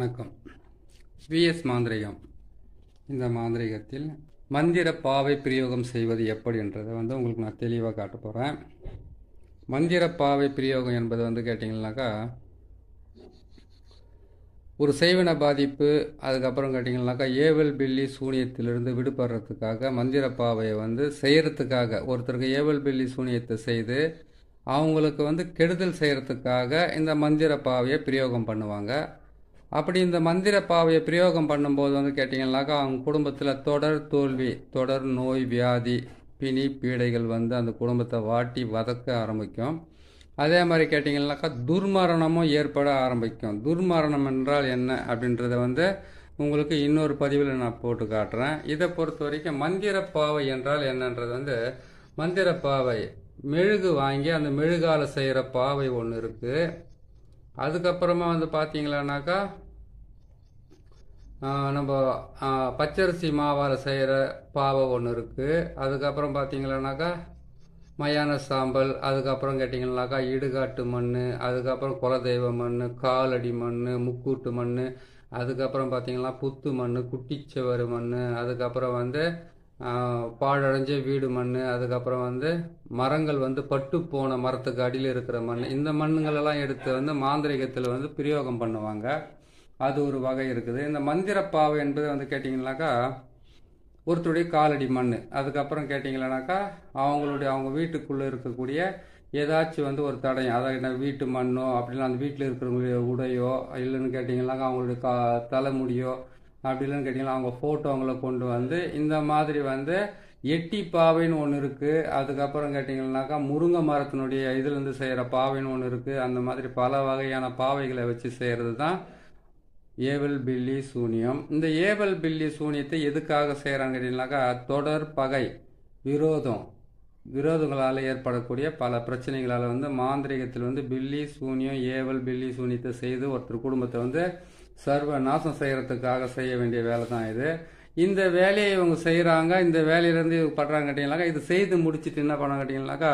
வணக்கம். விஎஸ் மாந்திரிகம். இந்த மாந்திரிகத்தில் மந்திர பாவை பிரயோகம் செய்வது எப்படி என்றதை உங்களுக்கு நான் தெளிவாக காட்ட போகிறேன். மந்திர பாவை பிரயோகம் என்பது கேட்டிங்கன்னாக்கா, ஒரு செய்வன பாதிப்பு, அதுக்கப்புறம் கேட்டிங்கன்னாக்கா ஏவல் பில்லி சூனியத்திலிருந்து விடுபடுறதுக்காக மந்திர பாவையை செய்கிறதுக்காக, ஒருத்தருக்கு ஏவல் பில்லி சூனியத்தை செய்து அவங்களுக்கு கெடுதல் செய்கிறதுக்காக இந்த மந்திர பாவையை பிரயோகம் பண்ணுவாங்க. அப்படி இந்த மந்திர பாவையை பிரயோகம் பண்ணும்போது கேட்டிங்கன்னாக்கா, அவங்க குடும்பத்தில் தொடர் தோல்வி, தொடர் நோய், வியாதி, பிணி, பீடைகள் அந்த குடும்பத்தை வாட்டி வதக்க ஆரம்பிக்கும். அதே மாதிரி கேட்டிங்கன்னாக்கா துர்மரணமும் ஏற்பட ஆரம்பிக்கும். துர்மரணம் என்றால் என்ன அப்படின்றத உங்களுக்கு இன்னொரு பதிவில் நான் போட்டு காட்டுறேன். இதை பொறுத்த வரைக்கும் மந்திர பாவை என்றால் என்னன்றது மந்திர பாவை மெழுகு வாங்கி அந்த மெழுகால் செய்கிற பாவை ஒன்று இருக்குது. அதுக்கப்புறமா பார்த்தீங்களானாக்கா, நம்ம பச்சரிசி மாவால் செய்கிற பாவை ஒன்று இருக்குது. அதுக்கப்புறம் பார்த்தீங்களானாக்கா மயான சாம்பல், அதுக்கப்புறம் கேட்டிங்கன்னாக்கா இடுகாட்டு மண், அதுக்கப்புறம் குலதெய்வ மண், காலடி மண், முக்கூட்டு மண், அதுக்கப்புறம் பார்த்தீங்கன்னா புத்து மண், குட்டிச்சவறு மண், அதுக்கப்புறம் பாழடைஞ்ச வீடு மண், அதுக்கப்புறம் மரங்கள் பட்டு போன மரத்துக்கு அடியில் இருக்கிற மண், இந்த மண்ணுங்களெல்லாம் எடுத்து மாந்திரிகத்தில் பிரயோகம் பண்ணுவாங்க. அது ஒரு வகை இருக்குது. இந்த மந்திர பாவை என்பது கேட்டிங்கன்னாக்கா ஒருத்தருடைய காலடி மண், அதுக்கப்புறம் கேட்டிங்கன்னாக்கா அவங்க வீட்டுக்குள்ளே இருக்கக்கூடிய ஏதாச்சும் ஒரு தடயம், அதாவது வீட்டு மண்ணோ அப்படின்னா அந்த வீட்டில் இருக்கிறவங்களுடைய உடையோ, இல்லைன்னு கேட்டிங்கன்னாக்கா அவங்களுடைய தலைமுடியோ, அப்படி இல்லைன்னு கேட்டிங்கன்னா அவங்க ஃபோட்டோங்களை கொண்டு இந்த மாதிரி எட்டி பாவைன்னு ஒன்று இருக்குது. அதுக்கப்புறம் கேட்டிங்கன்னாக்கா முருங்கை மரத்தினுடைய இதுலேருந்து செய்கிற பாவைன்னு ஒன்று இருக்குது. அந்த மாதிரி பல வகையான பாவைகளை வச்சு செய்கிறது தான் ஏவல் பில்லி சூனியம். இந்த ஏவல் பில்லி சூனியத்தை எதுக்காக செய்கிறாங்க கேட்டிங்கனாக்கா, தொடர் பகை, விரோதங்களால் ஏற்படக்கூடிய பல பிரச்சனைகளால் மாந்திரிகத்தில் பில்லி சூனியம், ஏவல் பில்லி சூனியத்தை செய்து ஒருத்தர் குடும்பத்தை சர்வ நாசம் செய்கிறதுக்காக செய்ய வேண்டிய வேலை தான் இது. இந்த வேலையை இவங்க செய்கிறாங்க. இந்த வேலையிலேருந்து இவங்க பண்ணுறாங்க கேட்டிங்கனாக்கா, இது செய்து முடிச்சுட்டு என்ன பண்ண கேட்டிங்கனாக்கா,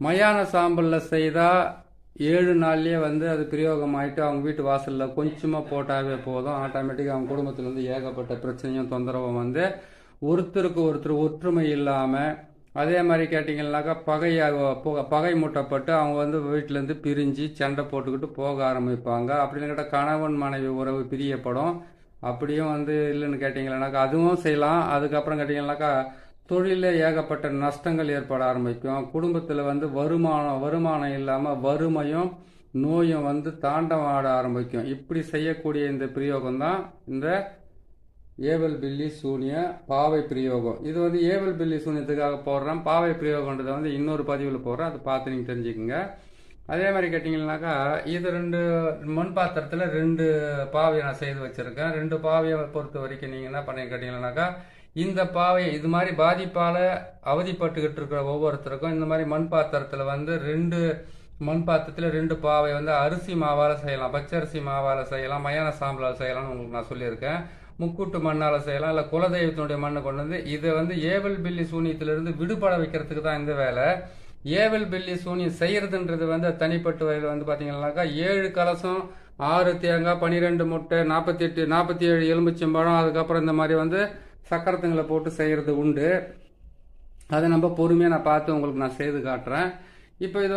மயான சாம்பலில் செய்தால் 7 நாள்லேயே அது பிரயோகம் ஆகிட்டு அவங்க வீட்டு வாசலில் கொஞ்சமாக போட்டாவே போதும். ஆட்டோமேட்டிக்காக அவங்க குடும்பத்தில் ஏகப்பட்ட பிரச்சனையும் தொந்தரவும் ஒருத்தருக்கு ஒருத்தர் ஒற்றுமை இல்லாமல், அதே மாதிரி கேட்டிங்கன்னாக்கா பகை மூட்டப்பட்டு அவங்க வீட்டிலேருந்து பிரிஞ்சு சண்டை போட்டுக்கிட்டு போக ஆரம்பிப்பாங்க. அப்படின்னு கேட்டால் கணவன் மனைவி உறவு பிரியப்படும். அப்படியும் இல்லைன்னு கேட்டிங்கன்னாக்கா அதுவும் செய்யலாம். அதுக்கப்புறம் கேட்டிங்கன்னாக்கா தொழிலில் ஏகப்பட்ட நஷ்டங்கள் ஏற்பட ஆரம்பிக்கும். குடும்பத்தில் வருமானம் இல்லாமல் வறுமையும் நோயும் தாண்டம் ஆட ஆரம்பிக்கும். இப்படி செய்யக்கூடிய இந்த பிரயோகம் தான் இந்த ஏவல் பில்லி சூனிய பாவை பிரயோகம். இது ஏவல் பில்லி சூனியத்துக்காக போடுறேன். பாவை பிரயோகன்றதை இன்னொரு பதிவில் போடுறேன். அதை பார்த்து நீங்கள் தெரிஞ்சுக்கோங்க. அதே மாதிரி கேட்டிங்கன்னாக்கா, இது 2 மண் பாத்திரத்தில் 2 பாவையை நான் செய்து வச்சுருக்கேன். 2 பாவையை பொறுத்த வரைக்கும் நீங்கள் என்ன பண்ணி கேட்டிங்கன்னாக்கா, இந்த பாவை இது மாதிரி பாதிப்பால் அவதிப்பட்டுக்கிட்டு இருக்கிற ஒவ்வொருத்தருக்கும் இந்த மாதிரி மண் பாத்திரத்தில் 2 மண் பாத்திரத்தில் 2 பாவை அரிசி மாவால் செய்யலாம், பச்சரிசி மாவால் செய்யலாம், மயான சாம்பலால் செய்யலாம்னு உங்களுக்கு நான் சொல்லியிருக்கேன். முக்கூட்டு மண்ணால் செய்யலாம், இல்லை குலதெய்வத்தினுடைய மண்ணை கொண்டு இதை ஏவல் பில்லி சூனியத்திலிருந்து விடுபட வைக்கிறதுக்கு தான் இந்த வேலை. ஏவல் பில்லி சூனியம் செய்யறதுன்றது தனிப்பட்ட வகையில் பார்த்தீங்கன்னாக்கா 7 கலசம், 6 தேங்காய், 12 முட்டை, 47 எலும்புச்சம்பழம், அதுக்கப்புறம் இந்த மாதிரி சக்கரத்துங்களை போட்டு செய்கிறது உண்டு. அதை நம்ம பொறுமையாக நான் பார்த்து உங்களுக்கு நான் செய்து காட்டுறேன். இப்போ இதை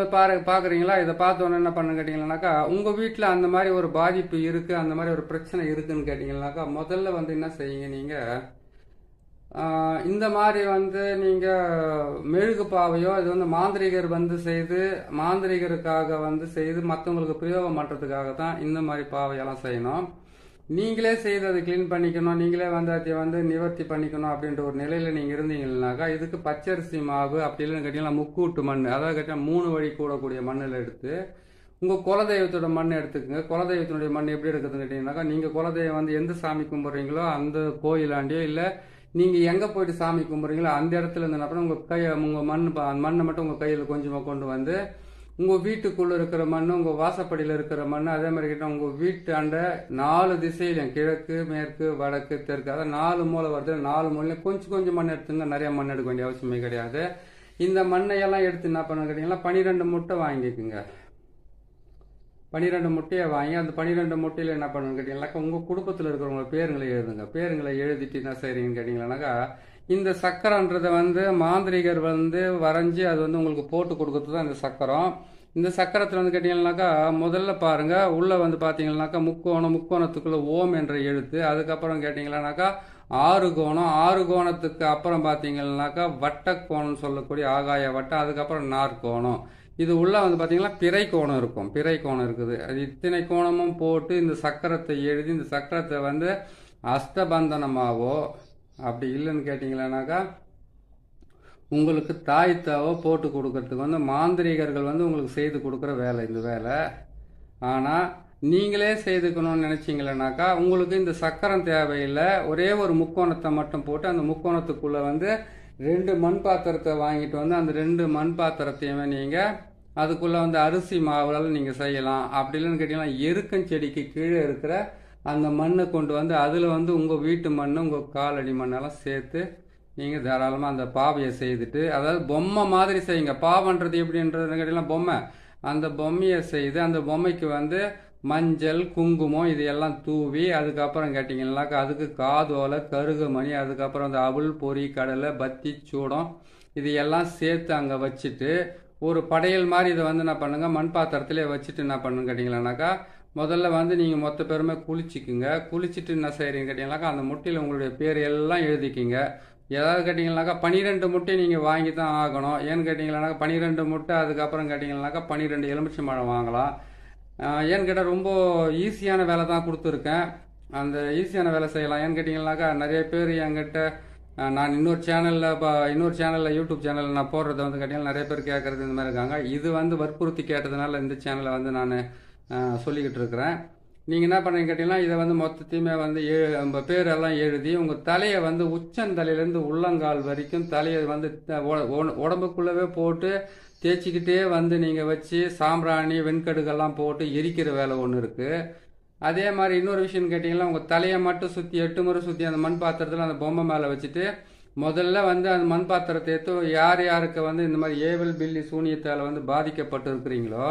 பார்க்குறீங்களா? இதை பார்த்தோன்னே என்ன பண்ணு கேட்டிங்கன்னாக்கா, உங்கள் வீட்டில் அந்த மாதிரி ஒரு பாதிப்பு இருக்குது, அந்த மாதிரி ஒரு பிரச்சனை இருக்குதுன்னு கேட்டிங்கன்னாக்கா, முதல்ல என்ன செய்யுங்க, நீங்கள் இந்த மாதிரி நீங்கள் மெழுகு பாவையோ இது மாந்திரிகர் செய்து மாந்திரிகருக்காக செய்து மற்றவங்களுக்கு பிரயோகம் பண்ணுறதுக்காக தான் இந்த மாதிரி பாவையெல்லாம் செய்யணும். நீங்களே செய்து அதை கிளீன் பண்ணிக்கணும், நீங்களே அதை நிவர்த்தி பண்ணிக்கணும் அப்படின்ற ஒரு நிலையில் நீங்கள் இருந்தீங்கன்னாக்கா, இதுக்கு பச்சரிசி மாவு அப்படி இல்லைன்னு கேட்டிங்கன்னா முக்கூட்டு மண், அதாவது கேட்டால் 3 வழி கூடக்கூடிய மண்ணில் எடுத்து உங்கள் குலதெய்வத்தோட மண் எடுத்துக்கோங்க. குலதெய்வத்தினுடைய மண் எப்படி எடுக்குதுன்னு கேட்டிங்கன்னாக்கா, நீங்கள் குலதெய்வம் எந்த சாமி கும்பிட்றீங்களோ அந்த கோயிலாண்டியோ, இல்லை நீங்கள் எங்கே போயிட்டு சாமி கும்பிட்றீங்களோ அந்த இடத்துல இருந்ததுனா உங்கள் மண்ணை மட்டும் உங்கள் கையில் கொஞ்சமாக கொண்டு உங்கள் வீட்டுக்குள்ளே இருக்கிற மண், உங்கள் வாசப்படியில் இருக்கிற மண், அதே மாதிரி கிட்ட உங்கள் வீட்டாண்ட 4 திசையிலையும் கிழக்கு, மேற்கு, வடக்கு, தெற்கு, அதாவது 4 மூலை வருது. 4 மூலையும் கொஞ்சம் மண் எடுத்துங்க. நிறைய மண் எடுக்க வேண்டிய அவசியமே கிடையாது. இந்த மண்ணையெல்லாம் எடுத்து என்ன பண்ண கேட்டிங்கன்னா 12 முட்டை வாங்கிக்குங்க. 12 முட்டையை வாங்கி அந்த 12 முட்டையில் என்ன பண்ணணும்னு கேட்டிங்கனாக்கா உங்கள் குடும்பத்தில் இருக்கிறவங்க பேருங்களை எழுதுங்க. பேருங்களை எழுதிட்டு என்ன செய்றீங்கன்னு கேட்டிங்களானாக்கா இந்த சக்கரன்றதை வந்து மாந்திரிகர் வந்து வரைஞ்சி அது வந்து உங்களுக்கு போட்டு கொடுக்கறது தான் இந்த சக்கரம். இந்த சக்கரத்தில் வந்து கேட்டிங்கன்னாக்கா முதல்ல பாருங்கள் உள்ளே வந்து பார்த்தீங்கன்னாக்கா முக்கோணத்துக்குள்ளே ஓம் என்ற எழுத்து. அதுக்கப்புறம் கேட்டிங்களானாக்கா 6 கோணம், 6 கோணத்துக்கு அப்புறம் பார்த்தீங்கன்னாக்கா வட்டக்கோணம் சொல்லக்கூடிய ஆகாய வட்டம், அதுக்கப்புறம் நாற்கோணம். இது உள்ள வந்து பார்த்தீங்கன்னா பிறை கோணம் இருக்கும். பிறை கோணம் இருக்குது. அது இத்தனை கோணமும் போட்டு இந்த சக்கரத்தை எழுதி இந்த சக்கரத்தை வந்து அஷ்டபந்தனமாவோ அப்படி இல்லைன்னு கேட்டிங்களானாக்கா உங்களுக்கு தாய்த்தாவோ போட்டு கொடுக்கறதுக்கு வந்து மாந்திரிகர்கள் வந்து உங்களுக்கு செய்து கொடுக்குற வேலை இந்த வேலை. ஆனால் நீங்களே செய்துக்கணும்னு நினச்சிங்களேனாக்கா உங்களுக்கு இந்த சக்கரம் தேவையில்லை. ஒரே ஒரு முக்கோணத்தை மட்டும் போட்டு அந்த முக்கோணத்துக்குள்ளே வந்து 2 மண் பாத்திரத்தை வாங்கிட்டு வந்து அந்த 2 மண் பாத்திரத்தையுமே நீங்கள் அதுக்குள்ளே வந்து அரிசி மாவுலால் நீங்கள் செய்யலாம். அப்படி இல்லைன்னு கேட்டிங்கன்னா எருக்கஞ்செடிக்கு கீழே இருக்கிற அந்த மண்ணை கொண்டு வந்து அதில் வந்து உங்கள் வீட்டு மண் உங்கள் காலடி மண்ணெல்லாம் சேர்த்து நீங்கள் தாராளமாக அந்த பாவையை செய்துட்டு, அதாவது பொம்மை மாதிரி செய்யுங்க. பாவன்றது எப்படின்றது கேட்டிங்கன்னா பொம்மை. அந்த பொம்மையை செய்து அந்த பொம்மைக்கு வந்து மஞ்சள் குங்குமம் இது எல்லாம் தூவி அதுக்கப்புறம் கேட்டிங்கன்னாக்கா அதுக்கு காதோலை கருகுமணி அதுக்கப்புறம் அந்த அவுள் பொறி கடலை பத்தி சூடம் இது எல்லாம் சேர்த்து அங்கே வச்சுட்டு ஒரு படையல் மாதிரி இதை வந்து என்ன பண்ணுங்க மண் பாத்திரத்திலே வச்சுட்டு என்ன பண்ணுன்னு கேட்டிங்களானாக்கா முதல்ல வந்து நீங்கள் மொத்த பேருமே குளிச்சுக்குங்க. குளிச்சுட்டு என்ன செய்கிறீங்க கேட்டிங்கனாக்கா அந்த முட்டையில் உங்களுடைய பேர் எல்லாம் எழுதிக்கிங்க. ஏதாவது கேட்டிங்கனாக்கா 12 முட்டை நீங்கள் வாங்கி தான் ஆகணும். ஏன்னு கேட்டிங்களானாக்கா 12 முட்டை அதுக்கப்புறம் கேட்டிங்கனாக்கா 12 எலுமிச்சம்பழம் வாங்கலாம். ஏன்னு கேட்டால் ரொம்ப ஈஸியான வேலை தான் கொடுத்துருக்கேன். அந்த ஈஸியான வேலை செய்யலாம். ஏன்னு கேட்டிங்கனாக்கா நிறைய பேர் என்கிட்ட நான் இன்னொரு சேனலில் யூடியூப் சேனலில் நான் போடுறத வந்து கேட்டிங்கன்னா நிறைய பேர் கேட்குறது இந்த மாதிரி இருக்காங்க. இது வந்து வற்புறுத்தி கேட்டதுனால இந்த சேனலை வந்து நான் சொல்லிக்கிட்டு இருக்கிறேன். நீங்கள் என்ன பண்ணுறீங்க கேட்டிங்கன்னா இதை வந்து மொத்தத்தையுமே வந்து உங்கள் பேரெல்லாம் எழுதி உங்கள் தலையை வந்து உச்சந்தலையிலேருந்து உள்ளங்கால் வரைக்கும் தலையை வந்து உடம்புக்குள்ளவே போட்டு தேய்ச்சிக்கிட்டே வந்து நீங்கள் வச்சு சாம்பிராணி வெண்கடுகெல்லாம் போட்டு எரிக்கிற வேலை ஒன்று இருக்குது. அதே மாதிரி இன்னொரு விஷயம் கேட்டிங்கன்னா உங்கள் தலையை மட்டும் சுற்றி 8 முறை சுற்றி அந்த மண் பாத்திரத்தில் அந்த பொம்மை மேலே வச்சுட்டு முதல்ல வந்து அந்த மண் பாத்திரத்தை எடுத்து யாருக்கு வந்து இந்த மாதிரி ஏவல் பில்லி சூனியத்தால் வந்து பாதிக்கப்பட்டு இருக்கிறீங்களோ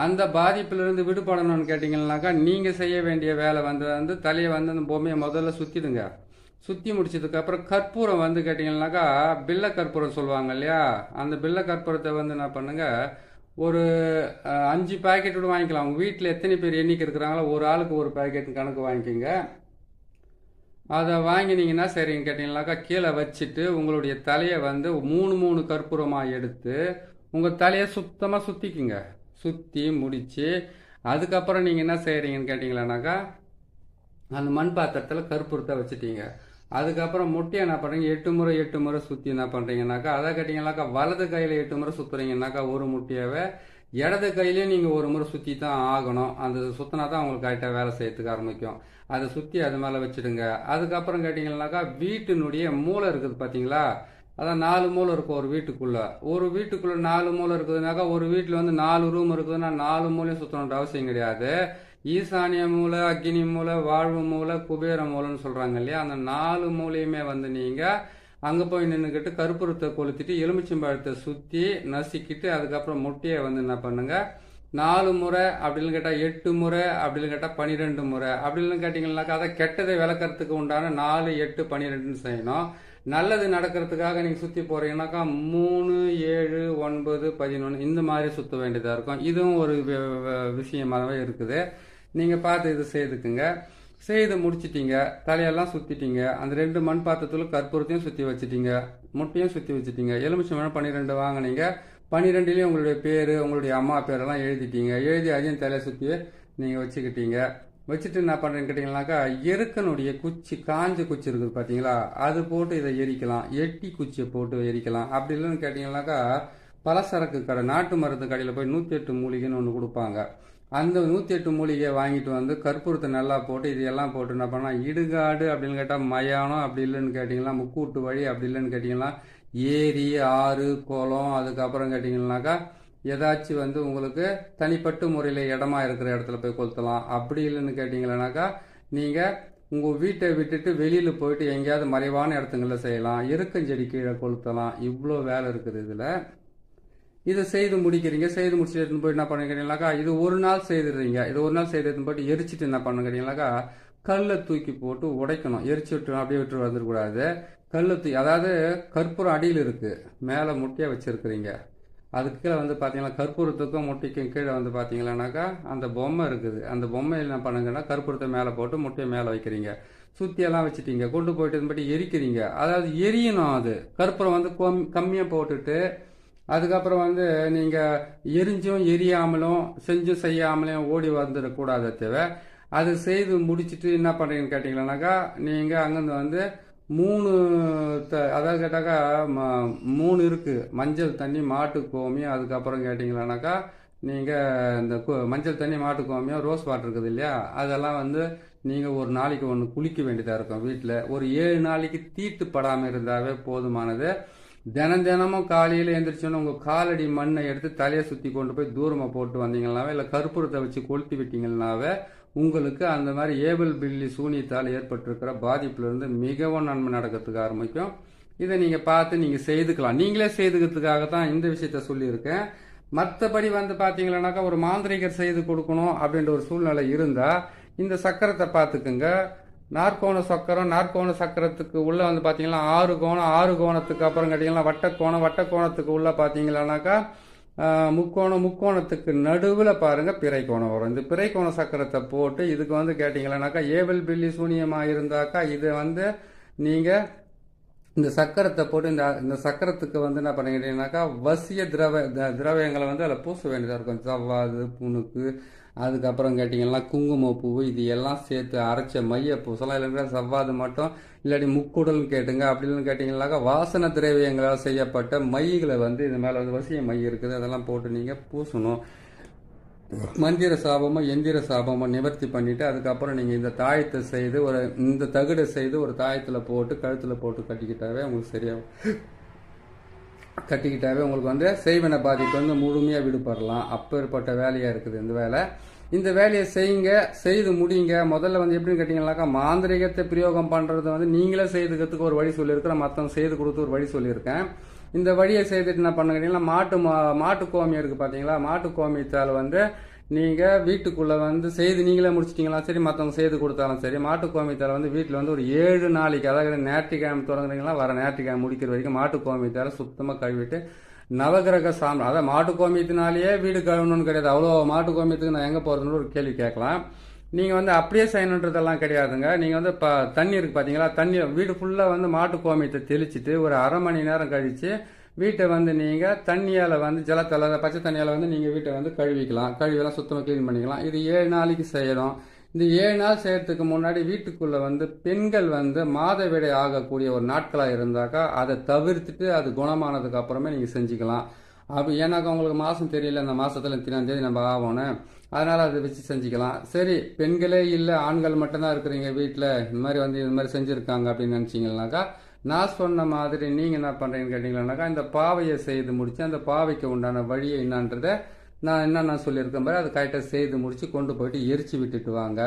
அந்த பாதிப்பிலிருந்து விடுபடணும்னு கேட்டிங்கன்னாக்கா நீங்கள் செய்ய வேண்டிய வேலை வந்து தலையை வந்து அந்த பொம்மையை முதல்ல சுற்றிடுங்க. சுற்றி முடிச்சதுக்கப்புறம் கற்பூரம் வந்து கேட்டிங்கன்னாக்கா பில்ல கற்பூரம் சொல்லுவாங்க இல்லையா, அந்த பில்ல கற்பூரத்தை வந்து என்ன பண்ணுங்க ஒரு 5 பாக்கெட் கூட வாங்கிக்கலாம். உங்கள் வீட்டில் எத்தனை பேர் எண்ணிக்கை இருக்கிறாங்களோ ஒரு ஆளுக்கு ஒரு பாக்கெட் கணக்கு வாங்கிக்கோங்க. அதை வாங்கினீங்கன்னா சரிங்க கேட்டிங்கனாக்கா கீழே வச்சுட்டு உங்களுடைய தலையை வந்து 3 கற்பூரமாக எடுத்து உங்கள் தலையை சுத்தமாக சுற்றிக்குங்க. சுற்றி முடித்து அதுக்கப்புறம் நீங்கள் என்ன செய்கிறீங்கன்னு கேட்டிங்களானாக்கா அந்த மண் பாத்திரத்தில் கற்பூரத்தை வச்சுட்டீங்க. அதுக்கப்புறம் முட்டையை என்ன பண்ணுறீங்க 8 முறை சுற்றி என்ன பண்ணுறீங்கன்னாக்கா அதை கேட்டிங்கனாக்கா வலது கையில் 8 முறை சுற்றுறீங்கன்னாக்கா ஒரு முட்டையாவே இடது கையிலையும் நீங்கள் ஒரு முறை சுற்றி தான் ஆகணும். அந்த சுற்றினா தான் உங்களுக்கு கரெக்டாக வேலை செய்யறதுக்கு ஆரம்பிக்கும். அதை சுற்றி அது மேலே வச்சுடுங்க. அதுக்கப்புறம் கேட்டிங்கன்னாக்கா வீட்டினுடைய மூளை இருக்குது பார்த்தீங்களா, அதான் 4 மூலை இருக்கும் ஒரு வீட்டுக்குள்ளே. ஒரு வீட்டுக்குள்ளே 4 மூலை இருக்குதுனாக்கா ஒரு வீட்டில் வந்து 4 ரூம் இருக்குதுன்னா 4 மூலையும் சுற்றணுன்ற அவசியம் கிடையாது. ஈசானிய மூலை அக்னி மூலை வாழ்வு மூலை குபேர மூலைன்னு சொல்கிறாங்க இல்லையா, அந்த 4 மூலையுமே வந்து நீங்கள் அங்கே போய் நின்றுக்கிட்டு கற்பூரத்தை கொளுத்திட்டு எலுமிச்சம்பழத்தை சுற்றி நசுக்கிட்டு அதுக்கப்புறம் முட்டையை வந்து என்ன பண்ணுங்கள் 4 முறை அப்படின்னு கேட்டால் 8 முறை அப்படின்னு கேட்டால் 12 முறை அப்படின்னு கேட்டிங்கன்னாக்கா அதை கெட்டதை விளக்கறதுக்கு உண்டான 4 8 12 செய்யணும். நல்லது நடக்கிறதுக்காக நீங்கள் சுற்றி போகிறீங்கன்னாக்கா 3 7 9 11 இந்த மாதிரி சுற்ற வேண்டியதாக இருக்கும். இதுவும் ஒரு விஷயமாகவே இருக்குது. நீங்கள் பார்த்து இது செய்துக்குங்க. செய்து முடிச்சிட்டிங்க, தலையெல்லாம் சுற்றிட்டீங்க, அந்த 2 மண் பாத்திரத்தில் கற்பூரத்தையும் சுற்றி வச்சுட்டீங்க, முட்டையும் சுற்றி வச்சுட்டீங்க, எலுமிச்சம்பழம் 12 வாங்கினீங்க. 12லேயும் உங்களுடைய பேர் உங்களுடைய அம்மா பேரெல்லாம் எழுதிட்டீங்க. எழுதி அதையும் தலையை சுற்றி நீங்கள் வச்சுக்கிட்டீங்க. வச்சுட்டு என்ன பண்ணுறேன்னு கேட்டிங்கனாக்கா எருக்கனுடைய குச்சி காஞ்ச குச்சி இருக்குது பார்த்தீங்களா, அது போட்டு இதை எரிக்கலாம். எட்டி குச்சியை போட்டு எரிக்கலாம். அப்படி இல்லைன்னு கேட்டிங்கனாக்கா பலசரக்கு கடை நாட்டு மருந்து கடையில் போய் 108 மூலிகைன்னு ஒன்று கொடுப்பாங்க. அந்த 108 மூலிகையை வாங்கிட்டு வந்து கற்பூரத்தை நல்லா போட்டு இதையெல்லாம் போட்டு என்ன பண்ணால் இடுகாடு அப்படின்னு கேட்டால் மயானம், அப்படி இல்லைன்னு கேட்டிங்கன்னா முக்கூட்டு வழி, அப்படி இல்லைன்னு கேட்டிங்கன்னா ஏரி ஆறு குளம், அதுக்கப்புறம் கேட்டிங்கன்னாக்கா ஏதாச்சும் வந்து உங்களுக்கு தனிப்பட்ட முறையில் இடமா இருக்கிற இடத்துல போய் கொளுத்தலாம். அப்படி இல்லைன்னு கேட்டிங்கன்னாக்கா நீங்கள் உங்கள் வீட்டை விட்டுட்டு வெளியில் போயிட்டு எங்கேயாவது மறைவான இடத்துங்களில் செய்யலாம். எருக்கஞ்செடி கீழே கொளுத்தலாம். இவ்வளோ வேலை இருக்குது இதில். இதை செய்து முடிக்கிறீங்க. செய்து முடிச்சுட்டு எடுத்துன்னு போய் என்ன பண்ணுறீங்கன்னாக்கா, இது ஒரு நாள் செய்துடுறீங்க. இது ஒரு நாள் செய்து எடுத்துன்னு போயிட்டு எரிச்சிட்டு என்ன பண்ணுறீங்கன்னாக்கா, கல்லை தூக்கி போட்டு உடைக்கணும். எரிச்சு விட்டு அப்படியே விட்டு வந்துடக்கூடாது. கல்லை தூக்கி, அதாவது கற்பூரம் அடியில் இருக்குது, மேலே முட்டையை வச்சுருக்கிறீங்க. அதுக்கு கீழே வந்து பார்த்தீங்கன்னா கற்பூரத்துக்கும் முட்டைக்கும் கீழே வந்து பார்த்தீங்கன்னாக்கா அந்த பொம்மை இருக்குது. அந்த பொம்மையில் என்ன பண்ணுங்கன்னா கற்பூரத்தை மேலே போட்டு முட்டையை மேலே வைக்கிறீங்க. சுற்றியெல்லாம் வச்சுட்டீங்க. கொண்டு போயிட்டு இது மட்டும் எரிக்கிறீங்க. அதாவது எரியணும். அது கற்பூரம் வந்து கம்மியாக போட்டுட்டு அதுக்கப்புறம் வந்து நீங்கள் எரிஞ்சும் எரியாமலும் செஞ்சும் செய்யாமலையும் ஓடி வந்துடக்கூடாத தேவை. அது செய்து முடிச்சுட்டு என்ன பண்ணுறீங்கன்னு கேட்டிங்களானாக்கா, நீங்கள் அங்கேருந்து வந்து 3 அதாவது கேட்டாக்கா 3 இருக்குது. மஞ்சள் தண்ணி, மாட்டு கோமியம், அதுக்கப்புறம் கேட்டிங்களானாக்கா நீங்கள் இந்த மஞ்சள் தண்ணி, மாட்டு கோமியம், ரோஸ் வாட்டர் இருக்குது இல்லையா, அதெல்லாம் வந்து நீங்கள் ஒரு நாளைக்கு ஒன்று குளிக்க வேண்டியதாக இருக்கும். வீட்டில் ஒரு 7 நாளைக்கு தீட்டு படாமல் இருந்தாவே போதுமானது. தினமும் காலையில் எழுந்திரிச்சோன்னு உங்கள் காலடி மண்ணை எடுத்து தலையை சுற்றி கொண்டு போய் தூரமாக போட்டு வந்தீங்கன்னாவே, இல்லை கற்பூரத்தை வச்சு கொளுத்தி விட்டீங்கன்னாவே உங்களுக்கு அந்த மாதிரி ஏவல் பில்லி சூனியத்தால் ஏற்பட்டிருக்கிற பாதிப்புலேருந்து மிகவும் நன்மை நடக்கிறதுக்கு ஆரம்பிக்கும். இதை நீங்கள் பார்த்து நீங்கள் செய்துக்கலாம். நீங்களே செய்துக்கிறதுக்காக தான் இந்த விஷயத்த சொல்லியிருக்கேன். மற்றபடி வந்து பார்த்தீங்கன்னாக்கா ஒரு மாந்திரிகர் செய்து கொடுக்கணும் அப்படின்ற ஒரு சூழ்நிலை இருந்தால் இந்த சக்கரத்தை பார்த்துக்குங்க. நாற்கோண சக்கரம், நாற்கோண சக்கரத்துக்கு உள்ள வந்து பார்த்தீங்கன்னா 6 கோணம், 6 கோணத்துக்கு அப்புறம் கேட்டிங்கன்னா வட்டக்கோணம், வட்டக்கோணத்துக்கு உள்ள பார்த்தீங்கன்னாக்கா முக்கோணம், முக்கோணத்துக்கு நடுவில் பாருங்கள் பிறைக்கோணம் வரும். இந்த பிறைக்கோண சக்கரத்தை போட்டு இதுக்கு வந்து கேட்டிங்களானாக்கா ஏவல் பில்லி சூனியமாக இருந்தாக்கா இதை வந்து நீங்கள் இந்த சக்கரத்தை போட்டு இந்த சக்கரத்துக்கு வந்து என்ன பண்ணிக்கிட்டீங்கன்னாக்கா வசிய திரவியங்களை வந்து அதில் பூச வேண்டியதாக இருக்கும். சவ்வாது, புணுக்கு, அதுக்கப்புறம் கேட்டிங்கன்னா குங்குமப்பூ, இது எல்லாம் சேர்த்து அரைச்ச மைய பூசலாம். இல்லைன்னா சவ்வாது மட்டும், இல்லாட்டி முக்குடல்னு கேட்டுங்க. அப்படின்னு கேட்டிங்கன்னாக்கா வாசன திரவியங்களால் செய்யப்பட்ட மைகளை வந்து இது மேலே வந்து வசிய மை இருக்குது, அதெல்லாம் போட்டு நீங்கள் பூசணும். மந்திர சாபமோ எந்திர சாபமோ நிவர்த்தி பண்ணிவிட்டு அதுக்கப்புறம் நீங்கள் இந்த தாயத்தை செய்து இந்த தகுடை செய்து ஒரு தாயத்தில் போட்டு கழுத்தில் போட்டு கட்டிக்கிட்டாவே உங்களுக்கு சரியாகும். கட்டிக்கிட்டாவே உங்களுக்கு வந்து செய்வன பாதிப்பு வந்து முழுமையாக விடுபடலாம். அப்பேற்பட்ட வேலையாக இருக்குது இந்த வேலை. இந்த வேலையை செய்யுங்க, செய்து முடியுங்க. முதல்ல வந்து எப்படின்னு கேட்டிங்கன்னாக்கா மாந்திரிகத்தை பிரயோகம் பண்ணுறது வந்து நீங்களே செய்துக்கிறதுக்கு ஒரு வழி சொல்லியிருக்கிறேன், மற்றவங்க செய்து கொடுத்து ஒரு வழி சொல்லியிருக்கேன். இந்த வழியை செய்துட்டு என்ன பண்ண கேட்டிங்கன்னா மாட்டு கோமியம் இருக்குது பார்த்தீங்களா, மாட்டு கோமியத்தால் வந்து நீங்கள் வீட்டுக்குள்ளே வந்து செய்து நீங்களே முடிச்சிட்டிங்களா சரி, மற்றவங்க செய்து கொடுத்தாலும் சரி, மாட்டு கோமியத்தால் வந்து வீட்டில் வந்து ஒரு 7 நாளைக்கு, அதாவது ஞாயிற்றுக்கிழமை தொடங்குறீங்களா வர ஞாயிற்றுக்கிழமை முடிக்கிற வரைக்கும் மாட்டு கோமியத்தால் சுத்தமாக கழுவிட்டு நவகிரக சாம்பல், அதாவது மாட்டு கோமியத்தினாலேயே வீடு கழுவணும்னு கிடையாது. அவ்வளோ மாட்டு கோமியத்துக்கு நான் எங்கே போகிறதுன்னு ஒரு கேள்வி கேட்கலாம். நீங்கள் வந்து அப்படியே செய்யணுன்றதெல்லாம் கிடையாதுங்க. நீங்கள் வந்து தண்ணி இருக்குது பார்த்தீங்களா, தண்ணி வீடு ஃபுல்லாக வந்து மாட்டு கோமியத்தை தெளிச்சிட்டு ஒரு அரை மணி நேரம் கழித்து வீட்டை வந்து நீங்கள் தண்ணியால் வந்து ஜலத்தில் பச்சை தண்ணியால் வந்து நீங்கள் வீட்டை வந்து கழுவிலாம் சுத்தமாக க்ளீன் பண்ணிக்கலாம். இது 7 நாளைக்கு செய்யணும். இந்த 7 நாள் செய்யறதுக்கு முன்னாடி வீட்டுக்குள்ளே வந்து பெண்கள் வந்து மாதவிடை ஆகக்கூடிய ஒரு நாட்களாக இருந்தாக்கா அதை தவிர்த்துட்டு அது குணமானதுக்கு அப்புறமே நீங்கள் செஞ்சுக்கலாம். அப்படி ஏன்னாக்கா உங்களுக்கு மாதம் தெரியல, இந்த மாதத்தில் 3ஆம் தேதி நம்ம ஆகணும், அதனால் அதை வச்சு செஞ்சுக்கலாம். சரி, பெண்களே இல்லை ஆண்கள் மட்டும்தான் இருக்கிறீங்க வீட்டில், இந்த மாதிரி செஞ்சுருக்காங்க அப்படின்னு நினச்சிங்கன்னாக்கா நான் சொன்ன மாதிரி நீங்கள் என்ன பண்ணுறீங்கன்னு கேட்டிங்கன்னாக்கா இந்த பாவையை செய்து முடித்து அந்த பாவைக்கு உண்டான வழியை என்னன்றதை நான் என்னென்ன சொல்லியிருக்கேன் பாரு, அது கரெக்டாக செய்து முடித்து கொண்டு போயிட்டு எரிச்சு விட்டுட்டு வாங்க.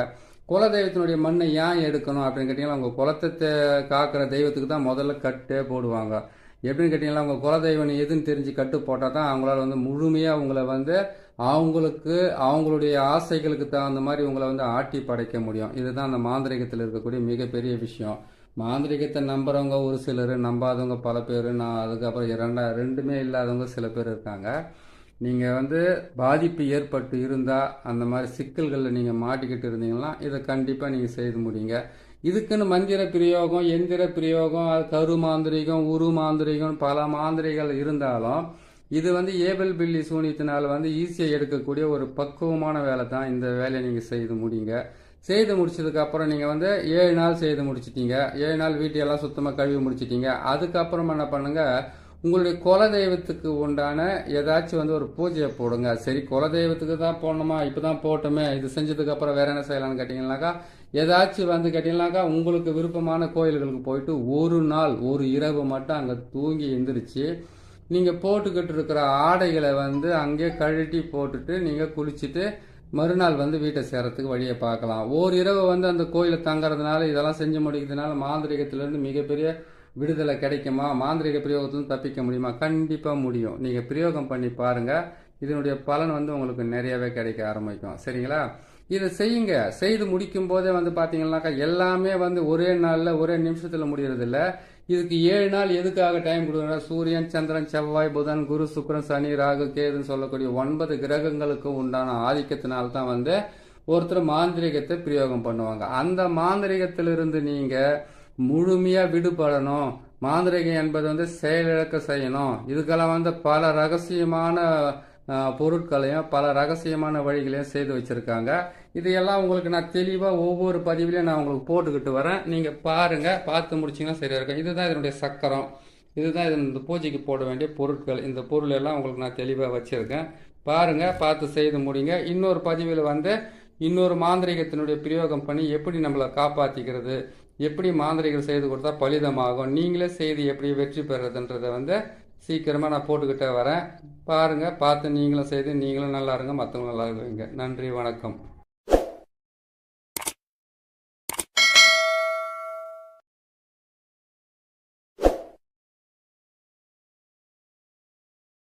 குலதெய்வத்தினுடைய மண்ணை ஏன் எடுக்கணும் அப்படின்னு கேட்டிங்கன்னா உங்கள் குலத்தை காக்கிற தெய்வத்துக்கு தான் முதல்ல கட்டே போடுவாங்க. எப்படின்னு கேட்டிங்கன்னா உங்கள் குலதெய்வம் எதுன்னு தெரிஞ்சு கட்டு போட்டால் தான் அவங்களால வந்து முழுமையாக அவங்கள வந்து அவங்களுடைய ஆசைகளுக்கு தகுந்த மாதிரி உங்களை வந்து ஆட்டி படைக்க முடியும். இதுதான் அந்த மாந்திரிகத்தில் இருக்கக்கூடிய மிகப்பெரிய விஷயம். மாந்திரிகத்தை நம்புறவங்க ஒரு சிலர், நம்பாதவங்க பல பேர், நான் அதுக்கப்புறம் ரெண்டுமே இல்லாதவங்க சில பேர் இருக்காங்க. நீங்கள் வந்து பாதிப்பு ஏற்பட்டு இருந்தால் அந்த மாதிரி சிக்கல்களில் நீங்கள் மாட்டிக்கிட்டு இருந்தீங்கன்னா இதை கண்டிப்பாக நீங்கள் செய்து முடியுங்க. இதுக்குன்னு மந்திர பிரயோகம், எந்திர பிரயோகம், கரு மாந்திரிகம், உரு மாந்திரிகம், பல மாந்திரிகள் இருந்தாலும் இது வந்து ஏவல் பில்லி சூனியத்தினால் வந்து ஈஸியாக எடுக்கக்கூடிய ஒரு பக்குவமான வேலை தான். இந்த வேலையை நீங்கள் செய்து முடியுங்க. செய்து முடிச்சதுக்கு அப்புறம் நீங்கள் வந்து 7 நாள் செய்து முடிச்சிட்டீங்க. 7 நாள் வீட்டையெல்லாம் சுத்தமாக கழுவி முடிச்சிட்டீங்க. அதுக்கப்புறம் என்ன பண்ணுங்க, உங்களுடைய குலதெய்வத்துக்கு உண்டான ஏதாச்சும் வந்து ஒரு பூஜையை போடுங்க. சரி, குலதெய்வத்துக்கு தான் போடணுமா, இப்போ தான் போட்டோமே, இது செஞ்சதுக்கு அப்புறம் வேற என்ன செய்யலாம்னு கேட்டிங்கன்னாக்கா ஏதாச்சும் வந்து கேட்டிங்கன்னாக்கா உங்களுக்கு விருப்பமான கோயில்களுக்கு போயிட்டு ஒரு நாள் ஒரு இரவு மட்டும் அங்கே தூங்கி எந்திரிச்சு நீங்கள் போட்டுக்கிட்டு இருக்கிற ஆடைகளை வந்து அங்கே கழட்டி போட்டுட்டு நீங்கள் குளிச்சுட்டு மறுநாள் வந்து வீட்டை சேரத்துக்கு வழியை பார்க்கலாம். ஓரிரவு வந்து அந்த கோயிலை தங்குறதுனால இதெல்லாம் செஞ்சு முடிக்கிறதுனால மாந்திரிகத்திலேருந்து மிகப்பெரிய விடுதலை கிடைக்குமா, மாந்திரிக பிரயோகத்திலிருந்து தப்பிக்க முடியுமா? கண்டிப்பாக முடியும். நீங்கள் பிரயோகம் பண்ணி பாருங்கள், இதனுடைய பலன் வந்து உங்களுக்கு நிறையவே கிடைக்க ஆரம்பிக்கும். சரிங்களா? இதை செய்யுங்க. செய்து முடிக்கும் போதே வந்து பார்த்தீங்கன்னாக்கா எல்லாமே வந்து ஒரே நாளில் ஒரே நிமிஷத்தில் முடியறதில்ல. இதுக்கு 7 நாள் எதுக்காக டைம் கொடுக்குறா? சூரியன், சந்திரன், செவ்வாய், புதன், குரு, சுக்கிரன், சனி, ராகு, கேதுன்னு சொல்லக்கூடிய 9 கிரகங்களுக்கு உண்டான ஆதிக்கத்தினால்தான் வந்து ஒருத்தர் மாந்திரிகத்தை பிரயோகம் பண்ணுவாங்க. அந்த மாந்திரிகத்திலிருந்து நீங்க முழுமையா விடுபடணும். மாந்திரிகம் என்பது வந்து செயலிழக்க செய்யணும். இதுக்கெல்லாம் வந்து பல ரகசியமான பொருட்களையும் பல ரகசியமான வழிகளையும் செய்து வச்சிருக்காங்க. இதையெல்லாம் உங்களுக்கு நான் தெளிவாக ஒவ்வொரு பதிவிலையும் நான் உங்களுக்கு போட்டுக்கிட்டு வரேன். நீங்கள் பாருங்கள், பார்த்து முடிச்சிங்கன்னா சரியாக இருக்கும். இதுதான் இதனுடைய சக்கரம், இதுதான் இந்த பூஜைக்கு போட வேண்டிய பொருட்கள். இந்த பொருள் எல்லாம் உங்களுக்கு நான் தெளிவாக வச்சுருக்கேன். பாருங்கள், பார்த்து செய்து முடிங்க. இன்னொரு பதிவில் வந்து இன்னொரு மாந்திரிகத்தினுடைய பிரயோகம் பண்ணி எப்படி நம்மளை காப்பாற்றிக்கிறது, எப்படி மாந்திரிகம் செய்து கொடுத்தா பலிதமாகும், நீங்களே செய்து எப்படி வெற்றி பெறுறதுன்றதை வந்து சீக்கிரமாக நான் போட்டுக்கிட்டே வரேன். பாருங்கள், பார்த்து நீங்களும் செய்து நீங்களும் நல்லா இருங்க, மற்றவங்களும் நல்லா இருங்க. நன்றி, வணக்கம்.